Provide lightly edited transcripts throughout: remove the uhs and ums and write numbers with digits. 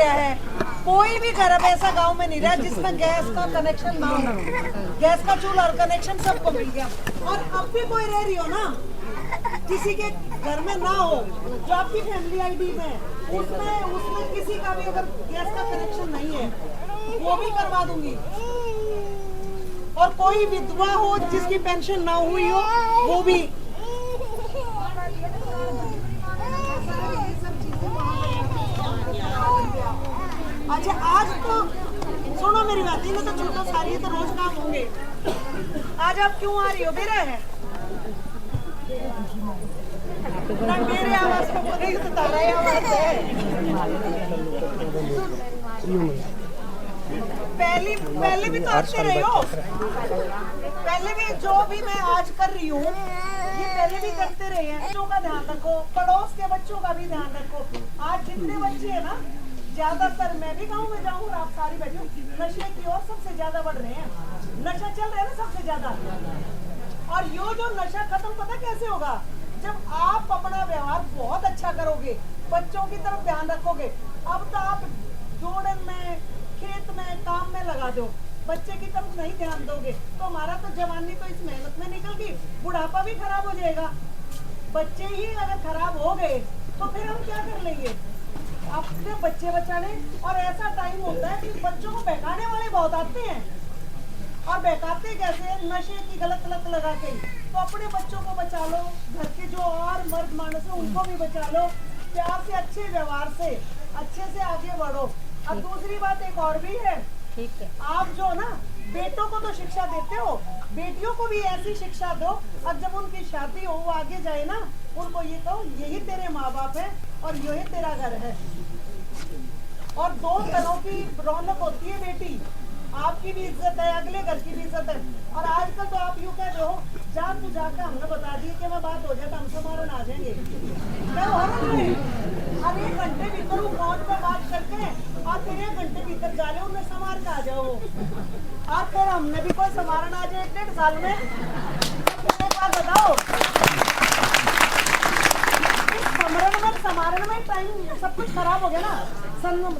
गया है। कोई भी घर अब ऐसा गांव में नहीं रहा जिसमें गैस का कनेक्शन ना हो। गैस का चूल्हा और कनेक्शन सबको मिल गया। और अब भी कोई रह रही हो ना किसी के घर में ना हो, जो आपकी फैमिली आईडी में उसमें किसी का भी अगर गैस का कनेक्शन नहीं है वो भी करवा दूंगी। और कोई विधवा हो जिसकी पेंशन ना हुई हो वो भी। अच्छा आज तो सुनो मेरी बात, इन्हें तो छोटा सारी है तो रोज काम होंगे। आज आप क्यों आ रही हो? मेरा है ना, मेरे आवाज को बोलेगी तो तारा ही आवाज है। पहले भी तो आते रहे हो, पहले भी जो भी मैं आज कर रही हूँ ये पहले भी करते रहे हैं। बच्चों का ध्यान रखो, पड़ोस के बच्चों का भी ध्यान रखो। आज जितने बच्चे हैं ना, ज्यादातर मैं भी गाँव में जाऊँ और आप सारी बैठो, नशे की ओर सबसे ज्यादा बढ़ रहे हैं। नशा चल रहा है ना सबसे ज्यादा। और यो जो नशा खत्म पता कैसे होगा? जब आप अपना व्यवहार बहुत अच्छा करोगे, बच्चों की तरफ ध्यान रखोगे। अब तो आप जोड़न में, खेत में, काम में लगा दो, बच्चे की तरफ नहीं ध्यान दोगे तो हमारा तो जवानी तो इस मेहनत में निकल गई, बुढ़ापा भी खराब हो जाएगा। बच्चे ही अगर खराब हो गए तो फिर हम क्या कर लेंगे? अपने बच्चे बचाने। और ऐसा टाइम होता है कि बच्चों को बहकाने वाले बहुत आते हैं। और बहकाते कैसे? नशे की गलत लत लगा के। तो अपने बच्चों को बचा लो, घर के जो और मर्द मानस है उनको भी बचा लो। प्यार से, अच्छे व्यवहार से, अच्छे से आगे बढ़ो। अब दूसरी बात एक और भी है, ठीक है, आप जो ना बेटों को तो शिक्षा देते हो, बेटियों को भी ऐसी शिक्षा दो। अब जब उनकी शादी हो, वो आगे जाए ना, उनको ये कहो यही तेरे माँ बाप है और यही तेरा घर है। और दो घरों की रौनक होती है बेटी, आपकी भी इज्जत है, अगले घर की भी इज्जत है। और आजकल तो आप यूँ कह रहे हो, जा तू जाकर हमने बता दिए कि मैं बात हो जाए तो हमसे मारन आ जाएंगे। मैं अब 1 घंटे भीतर फोन पे बात करके और फिर 1 घंटे भीतर जा ले उन्हें संवार के आ जाओ। और फिर हमने भी कोई संवारन आ जाए 1-1.5 साल में। बात बताओ, समारण में टाइम सब कुछ खराब हो गया ना।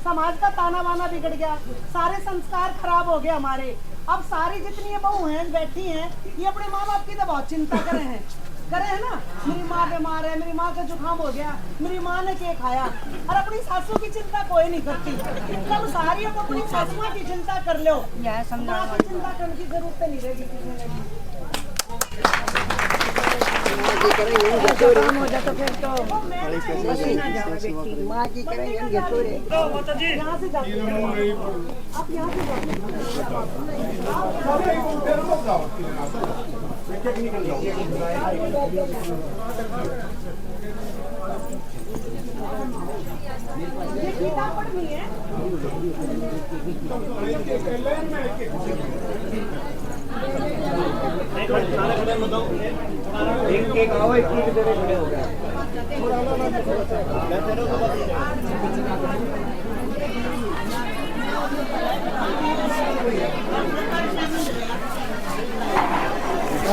समाज का ताना बाना बिगड़ गया, सारे संस्कार खराब हो गए हमारे। अब सारी जितनी बहू हैं बैठी हैं, ये अपने माँ बाप की तो बहुत चिंता करे हैं ना। मेरी माँ बीमार है, मेरी माँ का जुकाम हो गया, मेरी माँ ने क्या खाया। और अपनी सासू की चिंता कोई नहीं करती। सब सारी अब अपनी सासू की चिंता कर लो, चिंता करने की जरूरत नहीं रहेगी किसी ने। हो जाता फिर तो माँ की करेंगे यहाँ से जाते आप, यहाँ से ये किताब पढ़नी है। एक आओ, एक खड़े हो गया।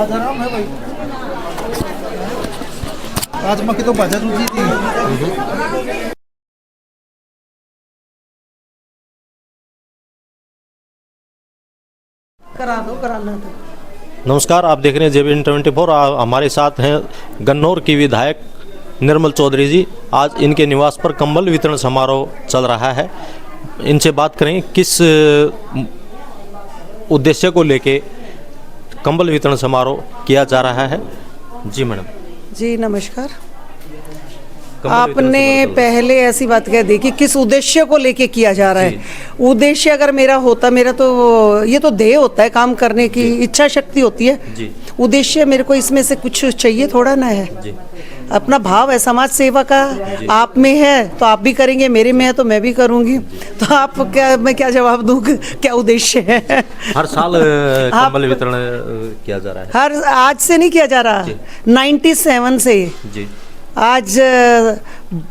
आराम है भाई, आज माँ की तो बाजा सूझी थी। करा दो, कराना था। नमस्कार, आप देख रहे हैं JBN 24। हमारे साथ हैं गन्नौर की विधायक निर्मल चौधरी जी। आज इनके निवास पर कंबल वितरण समारोह चल रहा है। इनसे बात करें किस उद्देश्य को लेके कंबल वितरण समारोह किया जा रहा है। जी मैडम। जी नमस्कार। आपने पहले ऐसी बात कह दी कि किस उद्देश्य को लेके किया जा रहा है। उद्देश्य अगर मेरा होता, मेरा तो ये तो ध्येय होता है, काम करने की इच्छा शक्ति होती है। उद्देश्य मेरे को इसमें से कुछ चाहिए थोड़ा ना है। अपना भाव है समाज सेवा का, आप में है तो आप भी करेंगे, मेरे में है तो मैं भी करूंगी। तो आप क्या, मैं क्या जवाब दूँ, क्या उद्देश्य है? हर साल कंबल वितरण किया जा रहा है। हर आज से नहीं किया जा रहा, 97 से जी। आज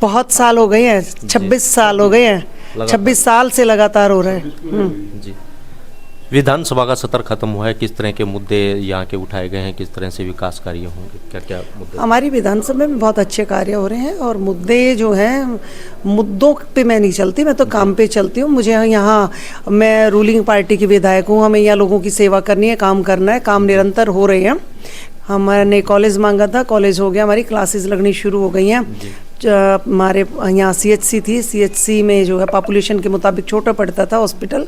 बहुत साल हो गए हैं, 26 साल हो गए हैं। 26 साल से लगातार हो रहा है। जी। विधानसभा का सत्र खत्म हुआ है, किस तरह के मुद्दे यहाँ के उठाए गए हैं, किस तरह से विकास कार्य होंगे, क्या क्या मुद्दे? हमारी विधानसभा में बहुत अच्छे कार्य हो रहे हैं और मुद्दे जो हैं, मुद्दों पे मैं नहीं चलती, मैं तो काम पे चलती हूँ। मुझे यहाँ, मैं रूलिंग पार्टी की विधायक हूँ, हमें यहाँ लोगों की सेवा करनी है, काम करना है, काम निरंतर हो रहे हैं। हमने कॉलेज मांगा था, कॉलेज हो गया, हमारी क्लासेस लगनी शुरू हो गई हैं। हमारे यहाँ CHC थी, CHC में जो है पॉपुलेशन के मुताबिक छोटा पड़ता था हॉस्पिटल,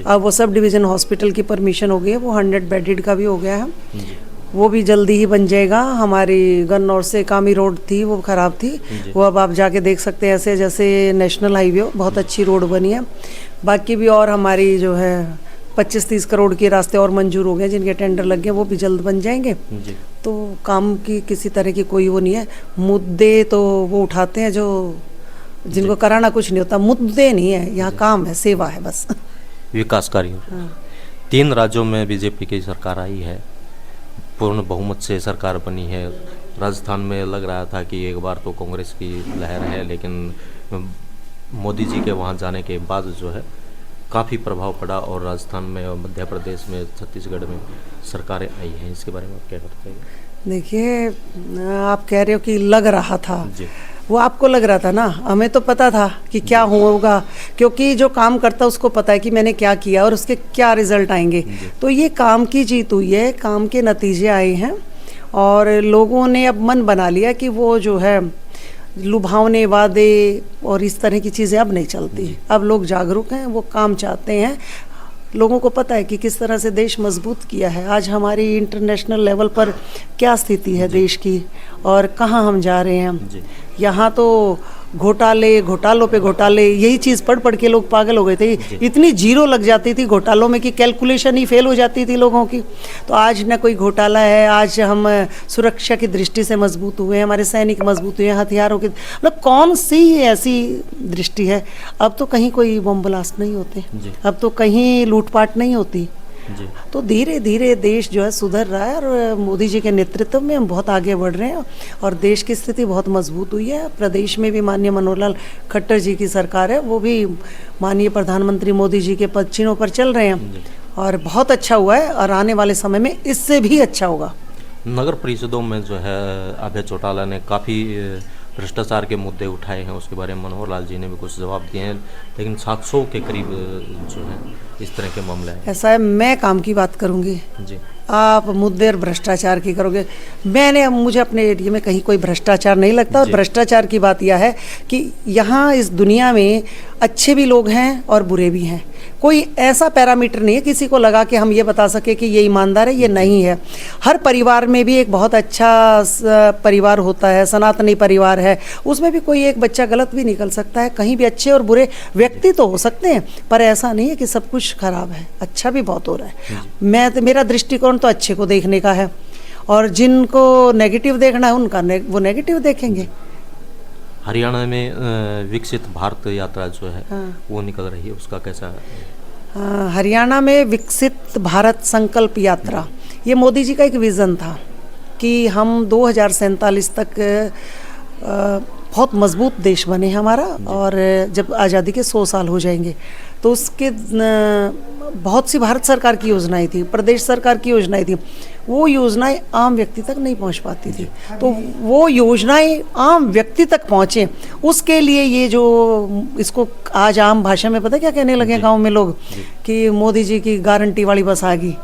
अब वो सब डिवीज़न हॉस्पिटल की परमिशन हो गई है, वो 100 बेडेड का भी हो गया है, वो भी जल्दी ही बन जाएगा। हमारी गन्नौर से कामी रोड थी, वो ख़राब थी, वो अब आप जाके देख सकते हैं, ऐसे जैसे नेशनल हाईवे हो, बहुत अच्छी रोड बनी है। बाकी भी और हमारी जो है 25-30 करोड़ के रास्ते और मंजूर हो गए, जिनके टेंडर लग गए, वो भी जल्द बन जाएंगे। तो काम की किसी तरह की कोई वो नहीं है। मुद्दे तो वो उठाते हैं जो जिनको कराना कुछ नहीं होता, मुद्दे नहीं है, यहाँ काम है, सेवा है बस। विकास कार्य। 3 राज्यों में बीजेपी की सरकार आई है, पूर्ण बहुमत से सरकार बनी है। राजस्थान में लग रहा था कि एक बार तो कांग्रेस की लहर है, लेकिन मोदी जी के वहाँ जाने के बाद जो है काफ़ी प्रभाव पड़ा और राजस्थान में और मध्य प्रदेश में, छत्तीसगढ़ में सरकारें आई हैं। इसके बारे में आप क्या करते हैं? देखिए, आप कह रहे हो कि लग रहा था, वो आपको लग रहा था ना, हमें तो पता था कि क्या होगा, क्योंकि जो काम करता है उसको पता है कि मैंने क्या किया और उसके क्या रिजल्ट आएंगे। तो ये काम की जीत हुई है, काम के नतीजे आए हैं और लोगों ने अब मन बना लिया कि वो जो है लुभावने वादे और इस तरह की चीज़ें अब नहीं चलती। अब लोग जागरूक हैं, वो काम चाहते हैं। लोगों को पता है कि किस तरह से देश मजबूत किया है, आज हमारी इंटरनेशनल लेवल पर क्या स्थिति है देश की और कहाँ हम जा रहे हैं। यहाँ तो घोटालों पे घोटाले, यही चीज़ पढ़ पढ़ के लोग पागल हो गए थे। इतनी जीरो लग जाती थी घोटालों में कि कैलकुलेशन ही फेल हो जाती थी लोगों की। तो आज न कोई घोटाला है, आज हम सुरक्षा की दृष्टि से मजबूत हुए, हमारे सैनिक मजबूत हुए, हथियारों की, मतलब कौन सी ऐसी दृष्टि है। अब तो कहीं कोई बम ब्लास्ट नहीं होते, अब तो कहीं लूटपाट नहीं होती। तो धीरे धीरे देश जो है सुधर रहा है और मोदी जी के नेतृत्व में हम बहुत आगे बढ़ रहे हैं और देश की स्थिति बहुत मजबूत हुई है। प्रदेश में भी माननीय मनोहर लाल खट्टर जी की सरकार है, वो भी माननीय प्रधानमंत्री मोदी जी के पदचिन्हों पर चल रहे हैं और बहुत अच्छा हुआ है और आने वाले समय में इससे भी अच्छा होगा। नगर परिषदों में जो है अभय चौटाला ने काफ़ी भ्रष्टाचार के मुद्दे उठाए हैं, उसके बारे में मनोहर लाल जी ने भी कुछ जवाब दिए हैं, लेकिन 700 के करीब जो है इस तरह के मामले हैं। ऐसा है, मैं काम की बात करूंगी जी, आप मुद्दे और भ्रष्टाचार की करोगे। मुझे अपने एरिया में कहीं कोई भ्रष्टाचार नहीं लगता और भ्रष्टाचार की बात यह है कि यहाँ इस दुनिया में अच्छे भी लोग हैं और बुरे भी हैं। कोई ऐसा पैरामीटर नहीं है किसी को लगा कि हम ये बता सके कि ये ईमानदार है, ये नहीं है। हर परिवार में भी एक बहुत अच्छा परिवार होता है, सनातनी परिवार है, उसमें भी कोई एक बच्चा गलत भी निकल सकता है। कहीं भी अच्छे और बुरे व्यक्ति तो हो सकते हैं, पर ऐसा नहीं है कि सब कुछ खराब है, अच्छा भी बहुत हो रहा है। मेरा दृष्टिकोण तो अच्छे को देखने का है और जिनको नेगेटिव देखना है उनका वो नेगेटिव देखेंगे। हरियाणा में विकसित भारत यात्रा जो है वो निकल रही है, उसका कैसा है? हरियाणा में विकसित भारत संकल्प यात्रा, ये मोदी जी का एक विज़न था कि हम 2047 तक बहुत मजबूत देश बने हमारा और जब आज़ादी के 100 साल हो जाएंगे तो उसके बहुत सी भारत सरकार की योजनाएं थी, प्रदेश सरकार की योजनाएं थी, वो योजनाएं आम व्यक्ति तक नहीं पहुंच पाती थी। तो वो योजनाएं आम व्यक्ति तक पहुंचे, उसके लिए ये जो इसको आज आम भाषा में पता क्या कहने लगे गांव में लोग कि मोदी जी की गारंटी वाली बस आ गई।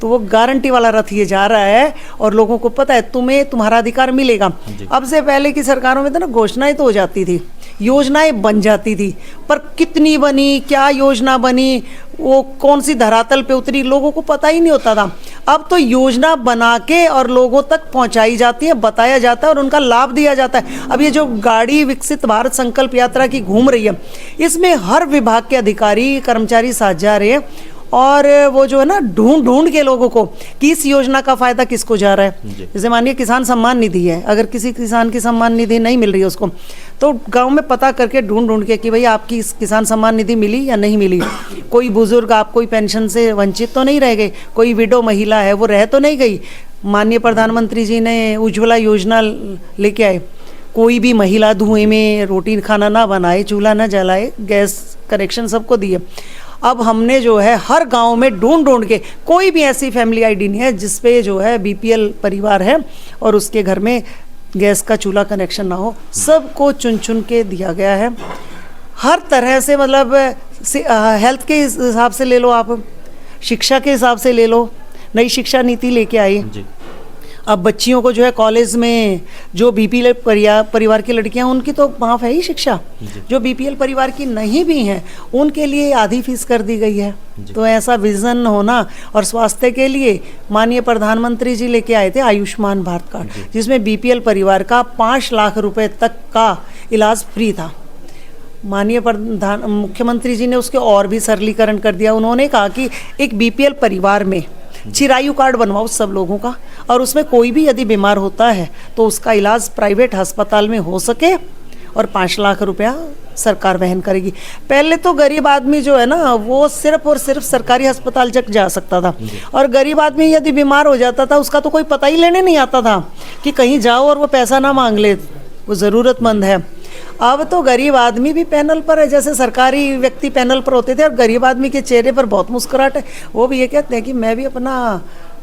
तो वो गारंटी वाला रथ ये जा रहा है और लोगों को पता है तुम्हें तुम्हारा अधिकार मिलेगा। अब से पहले की सरकारों में तो ना घोषणाएं तो हो जाती थी, योजनाएं बन जाती थी, पर कितनी बनी, क्या योजना बनी, वो कौन सी धरातल पे उतरी, लोगों को पता ही नहीं होता था। अब तो योजना बना के और लोगों तक पहुंचाई जाती है, बताया जाता है और उनका लाभ दिया जाता है। अब ये जो गाड़ी विकसित भारत संकल्प यात्रा की घूम रही है, इसमें हर विभाग के अधिकारी कर्मचारी साथ जा रहे हैं और वो जो है ना ढूंढ के लोगों को कि इस योजना का फायदा किसको जा रहा है। जैसे मानिए किसान सम्मान निधि है, अगर किसी किसान की सम्मान निधि नहीं मिल रही है उसको, तो गांव में पता करके ढूंढ के कि भाई आपकी किसान सम्मान निधि मिली या नहीं मिली, कोई बुजुर्ग आप कोई पेंशन से वंचित तो नहीं रह गए, कोई विडो महिला है वो रह तो नहीं गई। माननीय प्रधानमंत्री जी ने उज्ज्वला योजना लेके आए, कोई भी महिला धुएं में रोटी खाना ना बनाए, चूल्हा ना जलाए, गैस कनेक्शन सबको दिए। अब हमने जो है हर गांव में ढूंढ के, कोई भी ऐसी फैमिली आईडी नहीं है जिसपे जो है बीपीएल परिवार है और उसके घर में गैस का चूल्हा कनेक्शन ना हो, सबको चुन चुन के दिया गया है। हर तरह से, मतलब हेल्थ के हिसाब से ले लो आप, शिक्षा के हिसाब से ले लो, नई शिक्षा नीति लेके आई। जी। अब बच्चियों को जो है कॉलेज में, जो बीपीएल परिवार की लड़कियां, उनकी तो माफ है ही शिक्षा, जो बीपीएल परिवार की नहीं भी हैं उनके लिए आधी फीस कर दी गई है। तो ऐसा विजन होना। और स्वास्थ्य के लिए माननीय प्रधानमंत्री जी लेके आए थे आयुष्मान भारत कार्ड, जिसमें बीपीएल परिवार का 5 लाख रुपए तक का इलाज फ्री था। माननीय मुख्यमंत्री जी ने उसके और भी सरलीकरण कर दिया। उन्होंने कहा कि एक बीपीएल परिवार में चिरायु कार्ड बनवाओ सब लोगों का, और उसमें कोई भी यदि बीमार होता है तो उसका इलाज प्राइवेट अस्पताल में हो सके, और 5 लाख रुपया सरकार वहन करेगी। पहले तो गरीब आदमी जो है ना, वो सिर्फ और सिर्फ सरकारी अस्पताल तक जा सकता था, और गरीब आदमी यदि बीमार हो जाता था उसका तो कोई पता ही लेने नहीं आता था कि कहीं जाओ और वो पैसा ना मांग ले, वो ज़रूरतमंद है। अब तो गरीब आदमी भी पैनल पर है, जैसे सरकारी व्यक्ति पैनल पर होते थे, और गरीब आदमी के चेहरे पर बहुत मुस्कुराहट है। वो भी ये कहते हैं कि मैं भी अपना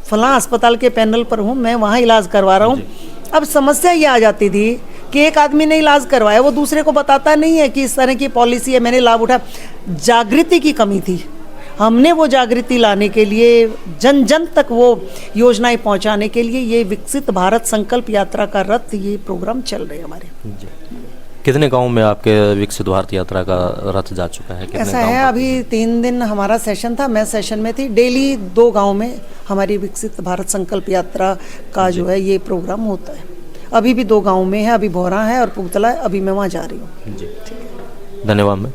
फलां अस्पताल के पैनल पर हूँ, मैं वहाँ इलाज करवा रहा हूँ। अब समस्या ये आ जाती थी कि एक आदमी ने इलाज करवाया, वो दूसरे को बताता नहीं है कि इस तरह की पॉलिसी है, मैंने लाभ उठाया। जागृति की कमी थी। हमने वो जागृति लाने के लिए, जन जन तक वो योजनाएं पहुंचाने के लिए ये विकसित भारत संकल्प यात्रा का रथ, ये प्रोग्राम चल रहे हैं हमारे। कितने गांव में आपके विकसित भारत यात्रा का रथ जा चुका है? ऐसा है, अभी 3 दिन हमारा सेशन था, मैं सेशन में थी। डेली 2 गांव में हमारी विकसित भारत संकल्प यात्रा का जो है ये प्रोग्राम होता है। अभी भी 2 गांव में है, अभी भौरा है और पुगतला है, अभी मैं वहाँ जा रही हूँ। जी, धन्यवाद मैम।